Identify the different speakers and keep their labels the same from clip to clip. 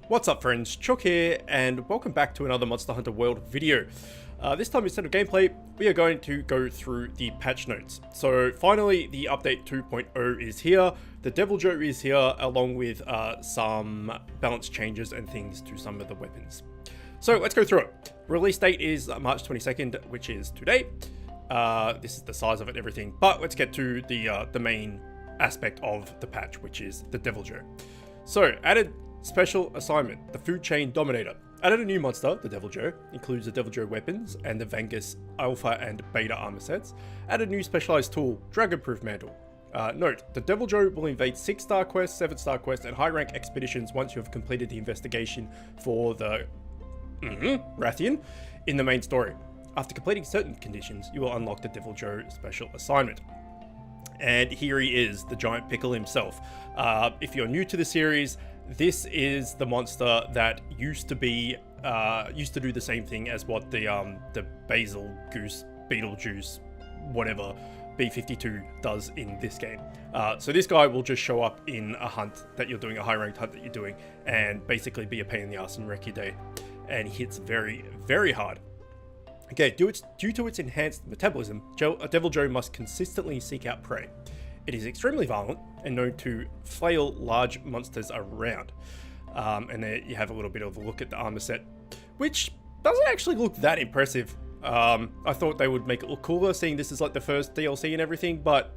Speaker 1: What's up friends, Chook here, and welcome back to another Monster Hunter World video. This time instead of gameplay, we are going to go through the patch notes. So finally, the update 2.0 is here, the Deviljho is here, along with some balance changes and things to some of the weapons. So let's go through it. Release date is March 22nd, which is today. This is the size of it, everything, but let's get to the main aspect of the patch, which is the Deviljho. So, added special assignment, the Food Chain Dominator. Added a new monster, the Deviljho, includes the Deviljho weapons and the Vengus Alpha and Beta armor sets. Added new specialized tool, Dragon-Proof Mantle. Note, the Deviljho will invade 6-star quests, 7-star quests, and high-rank expeditions once you have completed the investigation for the Rathian in the main story. After completing certain conditions, you will unlock the Deviljho special assignment. And here he is, the giant pickle himself. If you're new to the series, this is the monster that used to do the same thing as what the Basil Goose Beetlejuice whatever B52 does in this game. So this guy will just show up in a hunt that you're doing, a high ranked hunt that you're doing, and basically be a pain in the ass and wreck your day. And he hits very, very hard. Okay, due to its enhanced metabolism, a Deviljho must consistently seek out prey. It is extremely violent and known to flail large monsters around. And there you have a little bit of a look at the armor set, which doesn't actually look that impressive. I thought they would make it look cooler, seeing this is like the first DLC and everything, but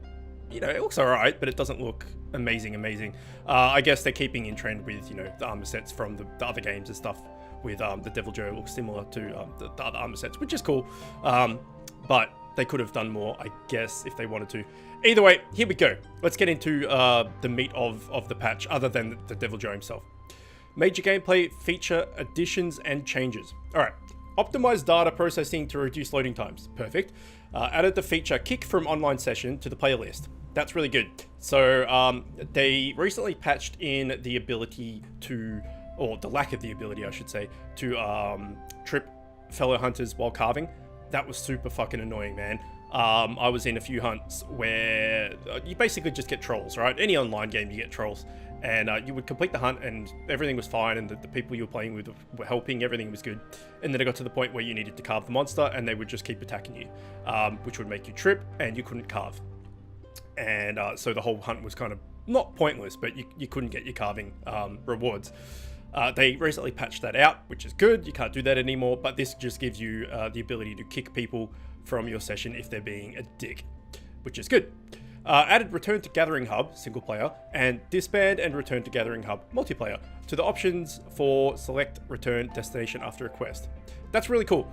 Speaker 1: you know, it looks alright, but it doesn't look amazing. I guess they're keeping in trend with, you know, the armor sets from the other games and stuff. With the Deviljho looks similar to the other armor sets, which is cool. But they could have done more, I guess, if they wanted to. Either way, here we go. Let's get into the meat of the patch, other than the Deviljho himself. Major gameplay feature additions and changes. Alright, optimized data processing to reduce loading times. Perfect. Added the feature kick from online session to the player list. That's really good. So they recently patched in the ability to, or the lack of the ability, I should say, to trip fellow hunters while carving. That was super fucking annoying, man. I was in a few hunts where you basically just get trolls, right? Any online game, you get trolls. And you would complete the hunt and everything was fine, and the people you were playing with were helping, everything was good. And then it got to the point where you needed to carve the monster and they would just keep attacking you, which would make you trip and you couldn't carve. And so the whole hunt was kind of not pointless, but you couldn't get your carving rewards. They recently patched that out, which is good. You can't do that anymore, but this just gives you the ability to kick people from your session if they're being a dick, which is good. Added Return to Gathering Hub, single player, and Disband and Return to Gathering Hub, multiplayer, to the options for select return destination after a quest. That's really cool.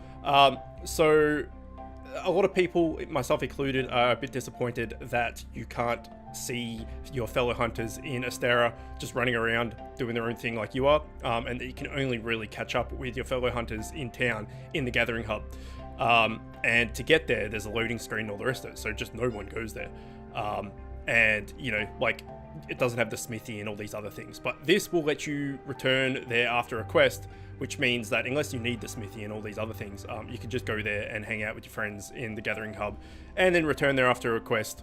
Speaker 1: So a lot of people, myself included, are a bit disappointed that you can't see your fellow hunters in Astera just running around doing their own thing like you are, and that you can only really catch up with your fellow hunters in town in the Gathering Hub. And to get there, there's a loading screen and all the rest of it, so just no one goes there. And you know, like, it doesn't have the smithy and all these other things, but this will let you return there after a quest, which means that unless you need the smithy and all these other things, you can just go there and hang out with your friends in the Gathering Hub and then return there after a quest,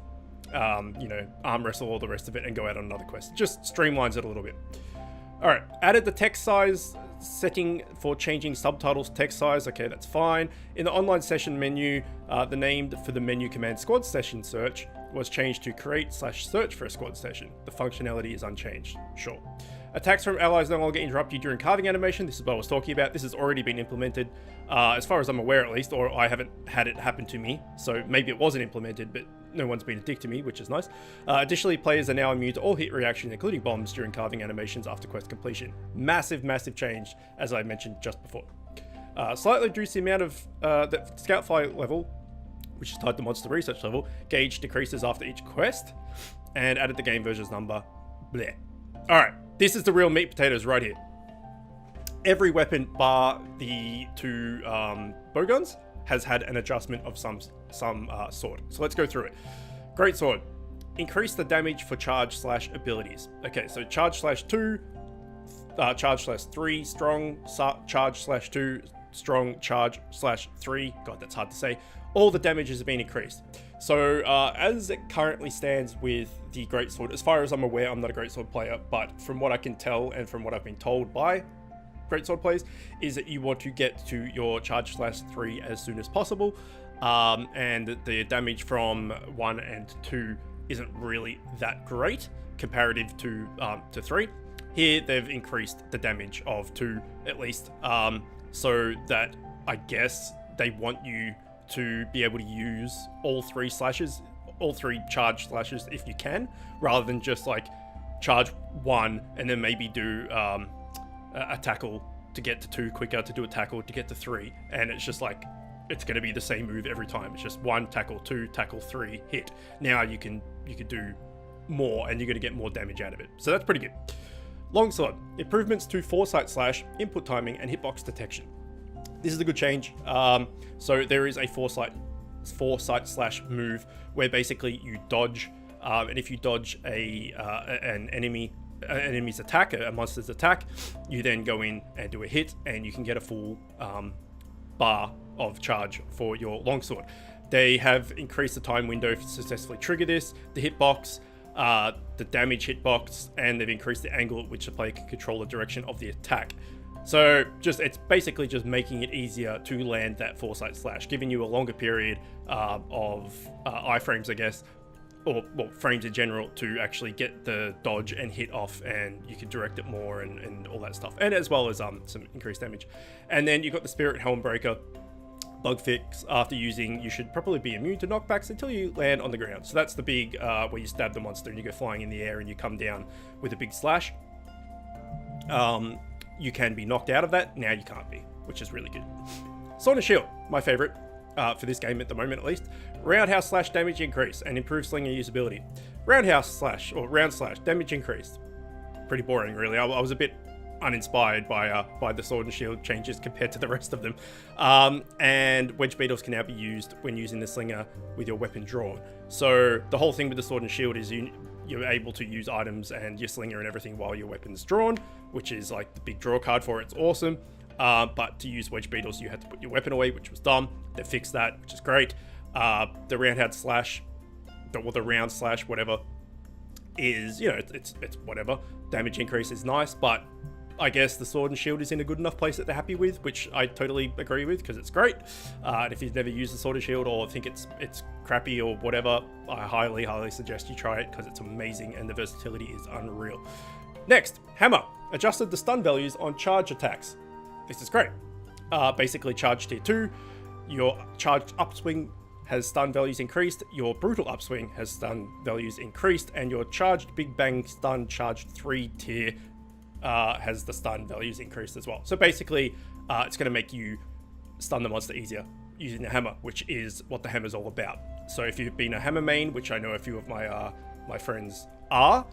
Speaker 1: you know, arm wrestle, all the rest of it, and go out on another quest. Just streamlines it a little bit. Alright, added the text size setting for changing subtitles text size. Okay, that's fine. In the online session menu, the name for the menu command squad session search was changed to create/search for a squad session. The functionality is unchanged. Sure. Attacks from allies no longer interrupt you during carving animation. This is what I was talking about. This has already been implemented, as far as I'm aware at least, or I haven't had it happen to me. So maybe it wasn't implemented, but no one's been a dick to me, which is nice. Additionally, players are now immune to all hit reactions, including bombs, during carving animations after quest completion. Massive change, as I mentioned just before. Slightly reduced the amount of the scout fire level, which is tied to monster research level. Gauge decreases after each quest, and added the game versions number. Bleh. Alright, this is the real meat potatoes right here. Every weapon bar the two bowguns has had an adjustment of some sort. So let's go through it. Great sword. Increase the damage for charge/abilities. Okay, so charge/2, charge/3, strong, charge/2, strong, charge/3. God, that's hard to say. All the damages have been increased. So as it currently stands with the greatsword, as far as I'm aware, I'm not a greatsword player, but from what I can tell and from what I've been told by greatsword players, is that you want to get to your charge /3 as soon as possible, and the damage from 1 and 2 isn't really that great comparative to 3. Here they've increased the damage of 2 at least, so that I guess they want you to be able to use all 3 charge slashes if you can, rather than just like charge 1 and then maybe do a tackle to get to 2 quicker, to do a tackle to get to 3, and it's just like it's going to be the same move every time. It's just 1 tackle, 2 tackle, 3 hit. Now you can do more and you're going to get more damage out of it, so that's pretty good. Longsword, improvements to foresight slash, input timing, and hitbox detection. This is a good change. So there is a foresight slash move where basically you dodge, and if you dodge an enemy's attack, a monster's attack, you then go in and do a hit, and you can get a full bar of charge for your longsword. They have increased the time window to successfully trigger this, the hitbox, the damage hitbox, and they've increased the angle at which the player can control the direction of the attack. So it's basically just making it easier to land that foresight slash, giving you a longer period of iframes, I guess, or well, frames in general, to actually get the dodge and hit off, and you can direct it more and all that stuff, and as well as some increased damage. And then you've got the Spirit Helm Breaker bug fix. After using, you should probably be immune to knockbacks until you land on the ground. So that's the big where you stab the monster and you go flying in the air and you come down with a big slash. You can be knocked out of that. Now you can't be, which is really good. Sword and Shield, my favorite for this game at the moment at least. Roundhouse slash damage increase and improved slinger usability. Roundhouse slash or round slash damage increased. Pretty boring, really. I was a bit uninspired by the Sword and Shield changes compared to the rest of them. And wedge beetles can now be used when using the slinger with your weapon drawn. So the whole thing with the Sword and Shield is you're able to use items and your slinger and everything while your weapon's drawn, which is like the big draw card for it. It's awesome. But to use wedge beetles, you had to put your weapon away, which was dumb. They fixed that, which is great. The roundhouse slash, or the round slash, whatever, is, you know, it's whatever. Damage increase is nice, but I guess the Sword and Shield is in a good enough place that they're happy with, which I totally agree with because it's great. And if you've never used the Sword and Shield or think it's crappy or whatever, I highly suggest you try it because it's amazing and the versatility is unreal. Next, Hammer. Adjusted the stun values on charge attacks. This is great. Basically, charge tier 2, your charged upswing has stun values increased, your brutal upswing has stun values increased, and your charged big bang stun charged 3 tier has the stun values increased as well. So basically, it's going to make you stun the monster easier using the hammer, which is what the hammer's all about. So if you've been a hammer main, which I know a few of my friends are,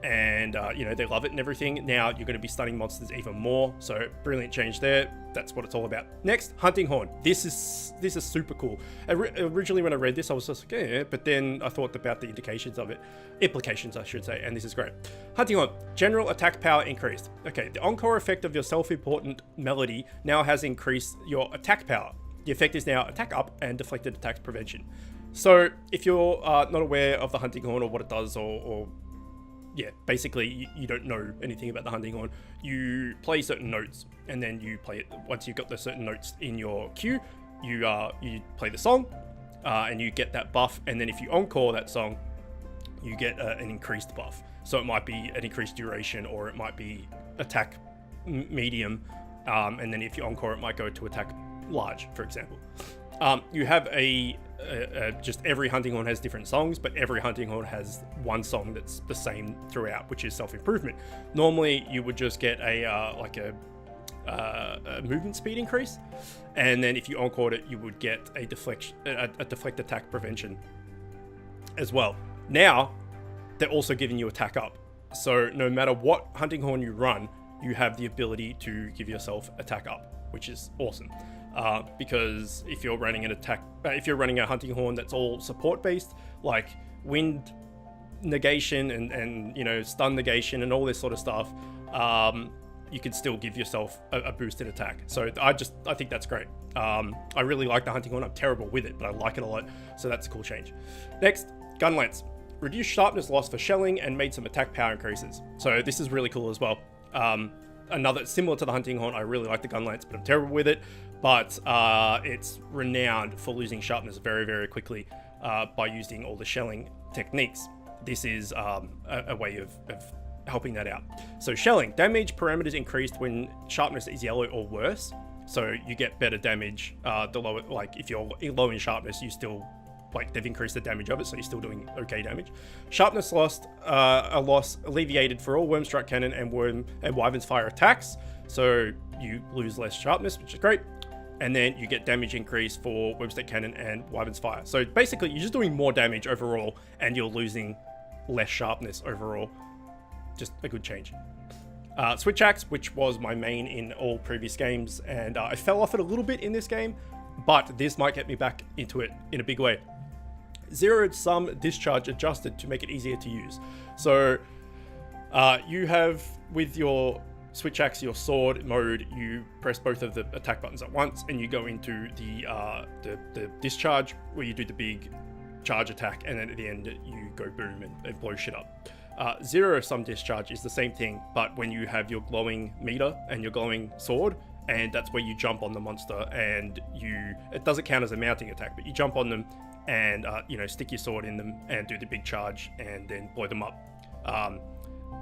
Speaker 1: and you know, they love it and everything, now you're going to be stunning monsters even more. So brilliant change there. That's what it's all about. Next, Hunting Horn. This is super cool. Originally when I read this, I was just like, yeah, but then I thought about the implications I should say, and this is great. Hunting Horn, general attack power increased. Okay, the encore effect of your self-important melody now has increased your attack power. The effect is now attack up and deflected attacks prevention. So if you're not aware of the Hunting Horn or what it does, or yeah, basically you don't know anything about the Hunting Horn, you play certain notes and then you play it. Once you've got the certain notes in your queue, you play the song and you get that buff, and then if you encore that song, you get an increased buff. So it might be an increased duration, or it might be attack medium, and then if you encore, it might go to attack large, for example. You have just every Hunting Horn has different songs, but every Hunting Horn has one song that's the same throughout, which is self-improvement. Normally, you would just get a movement speed increase, and then if you encored it, you would get a deflect attack prevention as well. Now, they're also giving you attack up. So no matter what Hunting Horn you run, you have the ability to give yourself attack up, which is awesome. Because if you're running a Hunting Horn that's all support based, like wind negation and you know, stun negation and all this sort of stuff, you can still give yourself a boosted attack. So I think that's great. I really like the Hunting Horn. I'm terrible with it, but I like it a lot. So that's a cool change. Next, Gun Lance. Reduced sharpness loss for shelling and made some attack power increases. So this is really cool as well. another similar to the hunting horn. I really like the gun lance, but I'm terrible with it. But it's renowned for losing sharpness very, very quickly by using all the shelling techniques. This is a way of helping that out. So shelling, damage parameters increased when sharpness is yellow or worse. So you get better damage. The lower, like if you're low in sharpness, you still, like they've increased the damage of it, so you're still doing okay damage. Sharpness lost, a loss alleviated for all Wormstrike Cannon and Wyvern's Fire attacks. So you lose less sharpness, which is great. And then you get damage increase for Wormstrike Cannon and Wyvern's Fire. So basically, you're just doing more damage overall, and you're losing less sharpness overall. Just a good change. Switch Axe, which was my main in all previous games, and I fell off it a little bit in this game, but this might get me back into it in a big way. Zero sum discharge adjusted to make it easier to use. So you have, with your Switch Axe, your sword mode, you press both of the attack buttons at once, and you go into the discharge, where you do the big charge attack, and then at the end you go boom and blow shit up. Zero sum discharge is the same thing, but when you have your glowing meter and your glowing sword, and that's where you jump on the monster, and it doesn't count as a mounting attack, but you jump on them and stick your sword in them and do the big charge and then blow them up.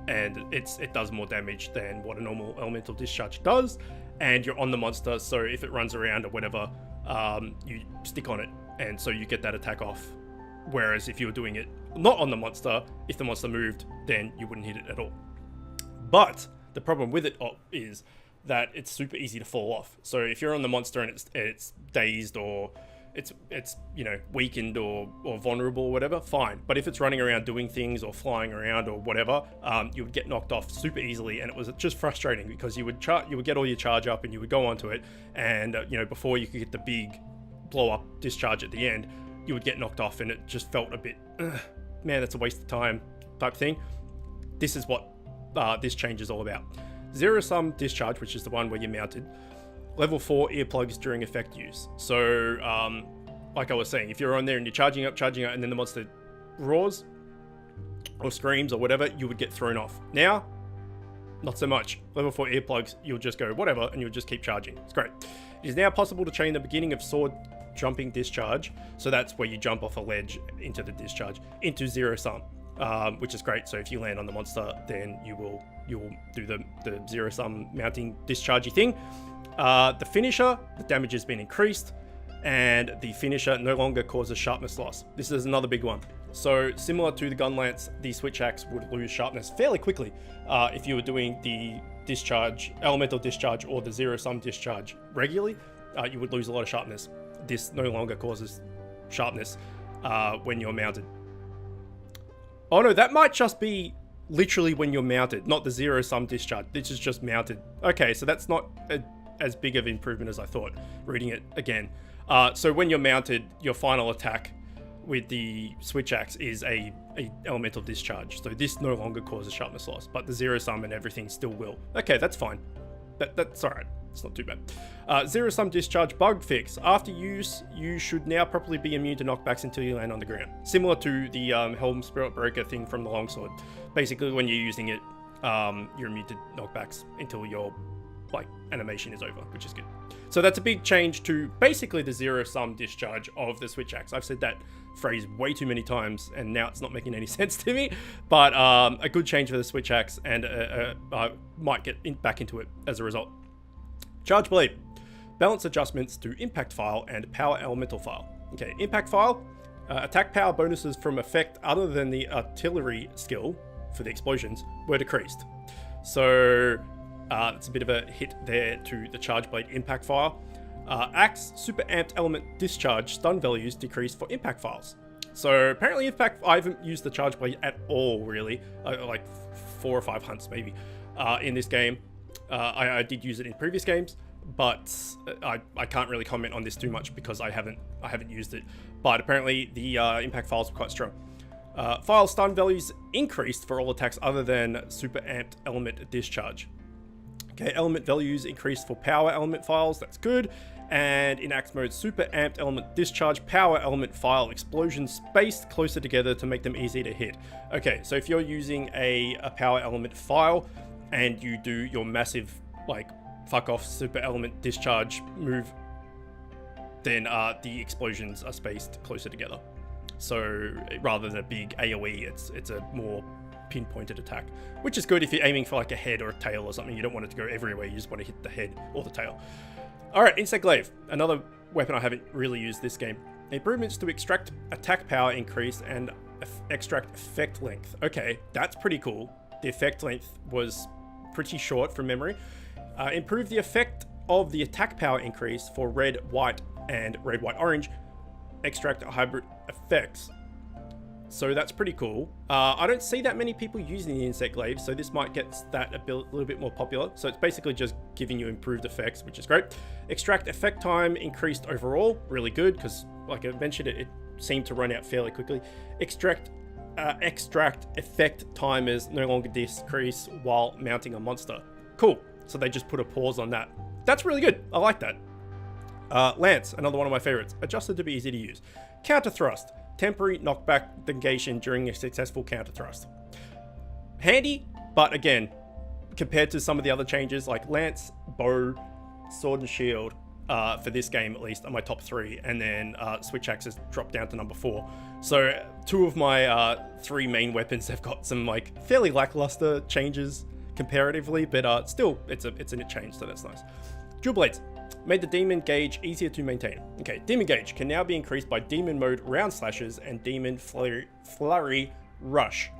Speaker 1: And it does more damage than what a normal elemental discharge does, and you're on the monster, so if it runs around or whatever, you stick on it, and so you get that attack off. Whereas if you were doing it not on the monster, if the monster moved, then you wouldn't hit it at all. But the problem with it is that it's super easy to fall off. So if you're on the monster and it's dazed, or it's weakened or vulnerable or whatever, fine. But if it's running around doing things or flying around or whatever, you would get knocked off super easily, and it was just frustrating because you would get all your charge up and you would go onto it, and before you could get the big blow up discharge at the end, you would get knocked off, and it just felt a bit, man, that's a waste of time type thing. This is what this change is all about. Zero sum discharge, which is the one where you're mounted. Level 4 earplugs during effect use. So, like I was saying, if you're on there and you're charging up, and then the monster roars or screams or whatever, you would get thrown off. Now, not so much. Level 4 earplugs, you'll just go whatever, and you'll just keep charging. It's great. It is now possible to chain the beginning of sword jumping discharge, so that's where you jump off a ledge into the discharge, into zero sum, which is great. So if you land on the monster, then you will do the zero sum mounting dischargey thing. The finisher, the damage has been increased, and the finisher no longer causes sharpness loss. This is another big one. So similar to the gun lance, the Switch Axe would lose sharpness fairly quickly if you were doing the discharge, elemental discharge, or the zero sum discharge regularly. You would lose a lot of sharpness. This no longer causes sharpness when you're mounted. Oh no, that might just be literally when you're mounted, not the zero sum discharge. This is just mounted. Okay, so that's not as big of improvement as I thought, reading it again. So when you're mounted, your final attack with the Switch Axe is a elemental discharge. So this no longer causes sharpness loss, but the zero sum and everything still will. Okay, that's fine. That's alright. It's not too bad. Zero sum discharge bug fix. After use, you should now properly be immune to knockbacks until you land on the ground. Similar to the Helm Spirit Breaker thing from the longsword. Basically, when you're using it, you're immune to knockbacks until your animation is over, which is good. So that's a big change to basically the zero sum discharge of the Switch Axe. I've said that phrase way too many times, and now it's not making any sense to me. But a good change for the Switch Axe, and might get back into it as a result. Charge Blade. Balance adjustments to Impact File and Power Elemental File. Okay, Impact File. Attack power bonuses from effect other than the artillery skill for the explosions were decreased. So it's a bit of a hit there to the Charge Blade Impact File. Axe Super Amped Element Discharge stun values decreased for Impact Files. So apparently Impact, I haven't used the Charge Blade at all really, like 4 or 5 hunts maybe in this game. I did use it in previous games, but I can't really comment on this too much because I haven't used it. But apparently the impact files were quite strong. File stun values increased for all attacks other than super amped element discharge. Okay, element values increased for power element files, that's good. And in axe mode, super amped element discharge, power element file explosions spaced closer together to make them easy to hit. Okay, so if you're using a power element file, and you do your massive, like, fuck off super element discharge move, then the explosions are spaced closer together. So rather than a big AoE, it's a more pinpointed attack, which is good if you're aiming for like a head or a tail or something. You don't want it to go everywhere, you just want to hit the head or the tail. Alright, Insect Glaive, another weapon I haven't really used this game. Improvements to extract attack power increase and extract effect length. Okay, that's pretty cool. The effect length was pretty short from memory. Improve the effect of the attack power increase for red, white, and red, white, orange. Extract hybrid effects. So that's pretty cool. I don't see that many people using the Insect Glaive, so this might get that a little bit more popular. So it's basically just giving you improved effects, which is great. Extract effect time increased overall, really good, because like I mentioned, it seemed to run out fairly quickly. Extract effect timers no longer decrease while mounting a monster. Cool. So they just put a pause on that. That's really good. I like that. Lance, another one of my favorites, adjusted to be easy to use. Counter thrust. Temporary knockback negation during a successful counter thrust. Handy, but again, compared to some of the other changes like Lance, Bow, Sword and Shield, for this game at least, are my top 3, and then Switch Axe has dropped down to number 4. So 2 of my 3 main weapons have got some like fairly lackluster changes comparatively, but still, it's a change, so that's nice. Dual Blades. Made the Demon Gauge easier to maintain. Okay, Demon Gauge can now be increased by Demon Mode Round Slashes and Demon Flurry Rush.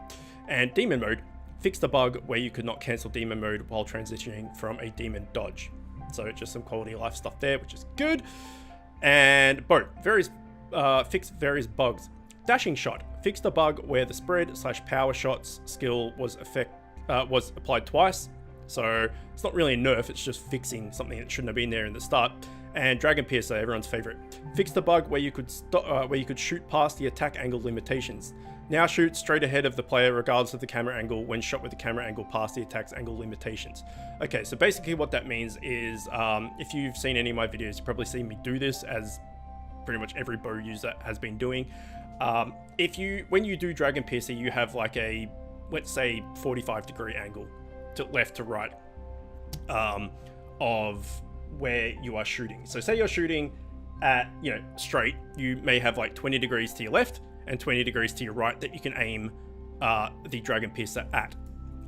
Speaker 1: And Demon Mode fixed the bug where you could not cancel Demon Mode while transitioning from a Demon Dodge. So just some quality of life stuff there, which is good. And Bow, fixed various bugs. Dashing Shot fixed the bug where the spread/power shots skill was applied twice. So it's not really a nerf, it's just fixing something that shouldn't have been there in the start. And Dragon Piercer, everyone's favorite, fixed the bug where you could shoot past the attack angle limitations. Now shoot straight ahead of the player regardless of the camera angle when shot with the camera angle past the attack's angle limitations. Okay, so basically what that means is, if you've seen any of my videos, you've probably seen me do this, as pretty much every bow user has been doing. When you do Dragon Piercer, you have like a, let's say, 45-degree angle to left to right of where you are shooting. So say you're shooting at, straight, you may have like 20 degrees to your left and 20 degrees to your right that you can aim the Dragon Piercer at.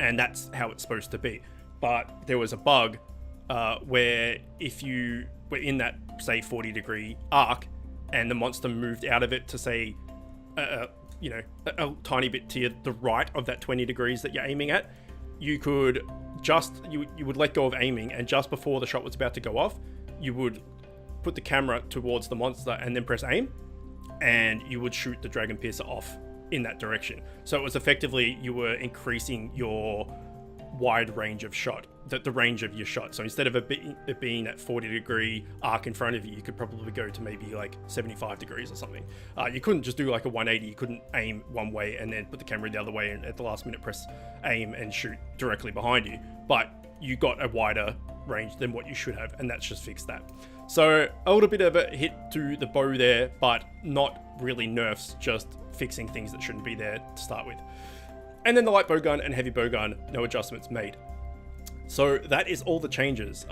Speaker 1: And that's how it's supposed to be. But there was a bug where if you were in that, say, 40-degree arc and the monster moved out of it to, say, a tiny bit to the right of that 20 degrees that you're aiming at, you could you would let go of aiming, and just before the shot was about to go off, you would put the camera towards the monster and then press aim, and you would shoot the Dragon Piercer off in that direction. So it was effectively, you were increasing your wide range of shot, the range of your shot. So instead of it being that 40-degree arc in front of you, you could probably go to maybe like 75 degrees or something. You couldn't just do like a 180. You couldn't aim one way and then put the camera the other way and at the last minute press aim and shoot directly behind you. But you got a wider range than what you should have, and that's just fixed that. So a little bit of a hit to the bow there, but not really nerfs, just fixing things that shouldn't be there to start with. And then the light bowgun and heavy bowgun, no adjustments made. So that is all the changes.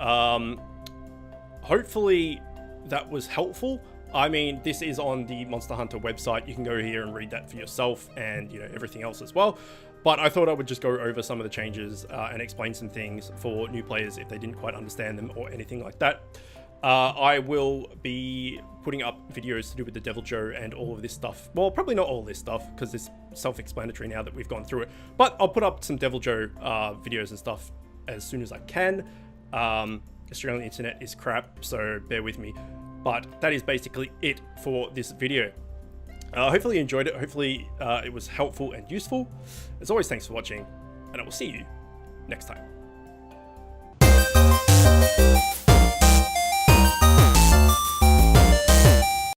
Speaker 1: Hopefully that was helpful. I mean, this is on the Monster Hunter website. You can go here and read that for yourself, and everything else as well. But I thought I would just go over some of the changes and explain some things for new players if they didn't quite understand them or anything like that. I will be putting up videos to do with the Deviljho and all of this stuff. Well, probably not all this stuff, because it's self-explanatory now that we've gone through it. But I'll put up some Deviljho videos and stuff as soon as I can. Australian internet is crap, so bear with me. But that is basically it for this video. Hopefully you enjoyed it. Hopefully it was helpful and useful. As always, thanks for watching, and I will see you next time.